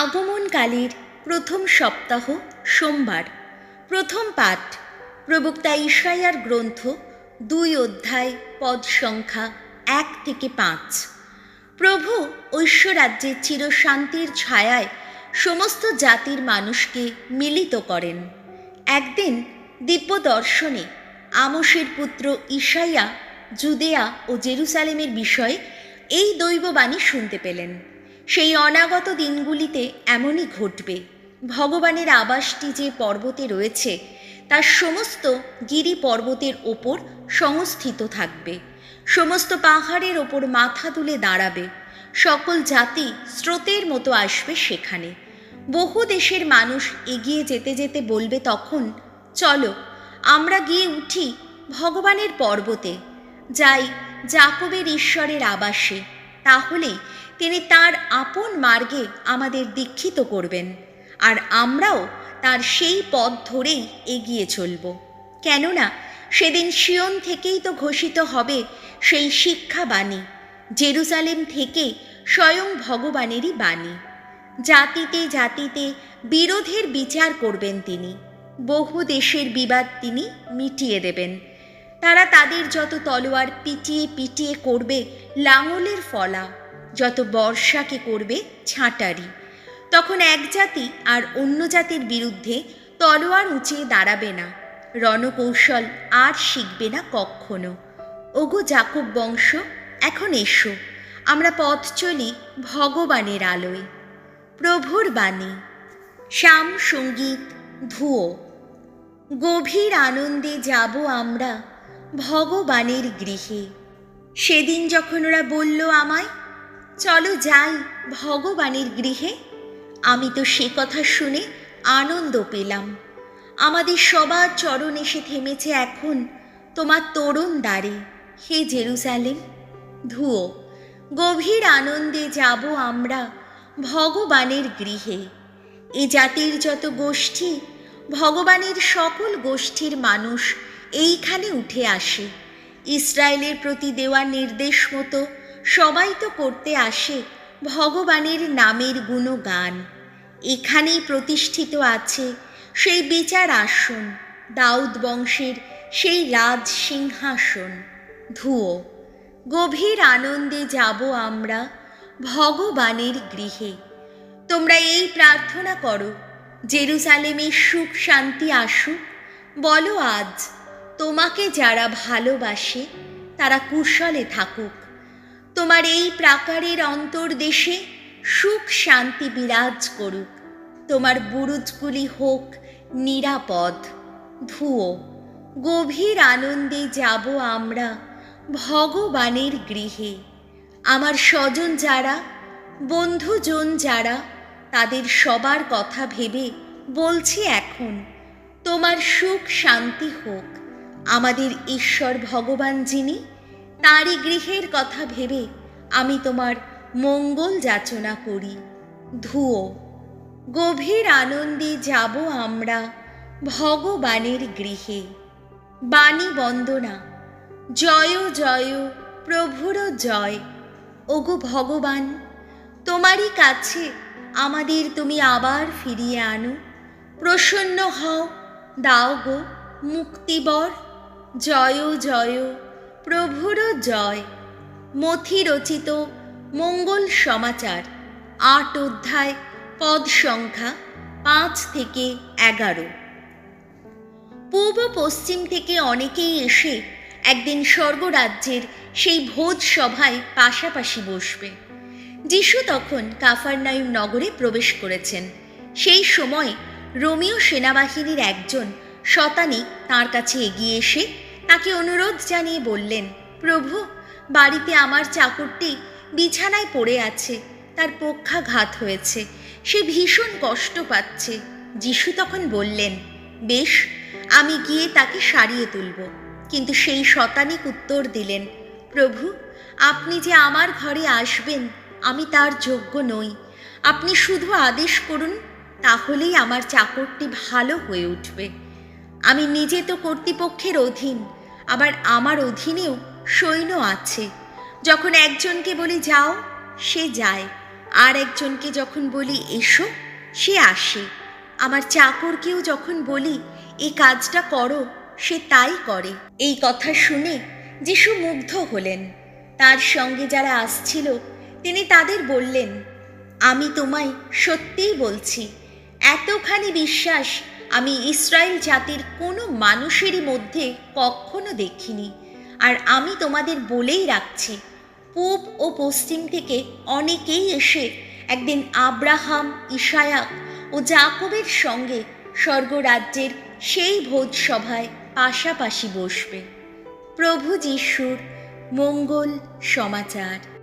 আগমনকালের প্রথম সপ্তাহ সোমবার। প্রথম পাঠ প্রবক্তা ইশাইয়ার গ্রন্থ 2 অধ্যায় পদ সংখ্যা 1 থেকে 5। প্রভু ঐশ্বরাজ্যের চিরশান্তির ছায়ায় সমস্ত জাতির মানুষকে মিলিত করেন। একদিন দিব্য দর্শনে আমোসের পুত্র ইশাইয়া জুদেয়া ও জেরুসালেমের বিষয়ে এই দৈববাণী শুনতে পেলেন। সেই অনাগত দিনগুলিতে এমনই ঘটবে। ভগবানের আবাসটি যে পর্বতে রয়েছে তার সমস্ত গিরি পর্বতের ওপর সংস্থিত থাকবে, সমস্ত পাহাড়ের ওপর মাথা তুলে দাঁড়াবে। সকল জাতি স্রোতের মতো আসবে সেখানে। বহু দেশের মানুষ এগিয়ে যেতে যেতে বলবে তখন, চলো আমরা গিয়ে উঠি ভগবানের পর্বতে, যাই যাকবের ঈশ্বরের আবাসে। তাহলেই তিনি তার আপন মার্গে আমাদের দীক্ষিত করবেন, আর আমরাও তার সেই পথ ধরেই এগিয়ে চলব। কেননা সেদিন সিয়ন থেকেই তো ঘোষিত হবে সেই শিক্ষাবাণী, জেরুসালেম থেকে স্বয়ং ভগবানেরই বাণী। জাতিতে জাতিতে বিরোধের বিচার করবেন তিনি, বহু দেশের বিবাদ তিনি মিটিয়ে দেবেন। তারা তাদের যত তলোয়ার পিটিয়ে পিটিয়ে করবে লাঙলের ফলা, যত বর্ষাকে করবে ছাঁটারি, তখন এক জাতি আর অন্য জাতির বিরুদ্ধে তলোয়ার উঁচিয়ে দাঁড়াবে না, রণকৌশল আর শিখবে না কখনো। ওগো যাকব বংশ, এখন এসো, আমরা পথ চলি ভগবানের আলোয়। প্রভুর বাণী। শ্যাম সঙ্গীত ধুয়ো। গভীর আনন্দে যাব আমরা ভগবানের গৃহে। সেদিন যখন ওরা বলল আমায়, চলো যাই ভগবানের গৃহে, আমি তো সে কথা শুনে আনন্দ পেলাম। আমাদের সবার চরণ এসে থেমেছে এখন তোমার তরুণ দ্বারে, হে জেরুসালেম। ধুয়ো। গভীর আনন্দে যাব আমরা ভগবানের গৃহে। এ জাতির যত গোষ্ঠী, ভগবানের সকল গোষ্ঠীর মানুষ এইখানে উঠে আসে। ইসরায়েলের প্রতি দেওয়া নির্দেশ মতো সবাই তো করতে আসে ভগবানের নামের গুণগান। এখানেই প্রতিষ্ঠিত আছে সেই বিচার আসন, দাউদ বংশের সেই রাজ সিংহাসন। ধুয়ো। গভীর আনন্দে যাব আমরা ভগবানের গৃহে। তোমরা এই প্রার্থনা করো, জেরুসালেমে সুখ শান্তি আসুক। বলো আজ, তোমাকে যারা ভালোবাসে তারা কুশলে থাকুক। তোমার এই প্রাকারের অন্তর্দেশে সুখ শান্তি বিরাজ করুক। তোমার বুরুজগুলি হোক নিরাপদ। ধুয়ো। গভীর আনন্দে যাব আমরা ভগবানের গৃহে। আমার স্বজন যারা, বন্ধুজন যারা, তাদের সবার কথা ভেবে বলছি এখন, তোমার সুখ শান্তি হোক। আমাদের ঈশ্বর ভগবান যিনি, তাঁরই গৃহের কথা ভেবে আমি তোমার মঙ্গল যাচনা করি। ধুয়ো। গভীর আনন্দে যাব আমরা ভগবানের গৃহে। বাণী বন্দনা। জয় জয় প্রভুর জয়। ওগো ভগবান, তোমারই কাছে আমাদের তুমি আবার ফিরিয়ে আনো। প্রসন্ন হও, দাও গো মুক্তিবর। জয় জয় প্রভুর জয়। মথি রচিত মঙ্গল সমাচার 8 অধ্যায় পদ সংখ্যা 5 থেকে 11। পূর্ব পশ্চিম থেকে অনেকেই এসে একদিন স্বর্গরাজ্যের সেই ভোজ সভায় পাশাপাশি বসবে। যিশু তখন কাফারনায়ুম নগরে প্রবেশ করেছেন। সেই সময় রোমীয় সেনাবাহিনীর একজন শতানী তাঁর কাছে এগিয়ে এসে তাকে অনুরোধ জানিয়ে বললেন, প্রভু, বাড়িতে আমার চাকরটি বিছানায় পড়ে আছে, তার পক্ষাঘাত হয়েছে, সে ভীষণ কষ্ট পাচ্ছে। যিশু তখন বললেন, বেশ, আমি গিয়ে তাকে সারিয়ে তুলব। কিন্তু সেই শতানিক উত্তর দিলেন, প্রভু, আপনি যে আমার ঘরে আসবেন আমি তার যোগ্য নই। আপনি শুধু আদেশ করুন, তাহলেই আমার চাকরটি ভালো হয়ে উঠবে। আমি নিজে তো কর্তৃপক্ষের অধীন, আবার আমার অধীনেও সৈন্য আছে। যখন একজনকে বলি যাও, সে যায়, আর একজনকে যখন বলি এসো, সে আসে। আমার চাকরকেও যখন বলি এই কাজটা করো, সে তাই করে। এই কথা শুনে যিশু মুগ্ধ হলেন। তার সঙ্গে যারা আসছিল তিনি তাদের বললেন, আমি তোমায় সত্যিই বলছি, এতখানি বিশ্বাস আমি ইসরায়েল জাতির কোনো মানুষেরই মধ্যে কখনো দেখিনি। আর আমি তোমাদের বলেই রাখছি, পূব ও পশ্চিম থেকে অনেকেই এসে একদিন আব্রাহাম, ইসায়াক ও যাকবের সঙ্গে স্বর্গরাজ্যের সেই ভোজসভায় পাশাপাশি বসবে। প্রভু যিশুর মঙ্গল সমাচার।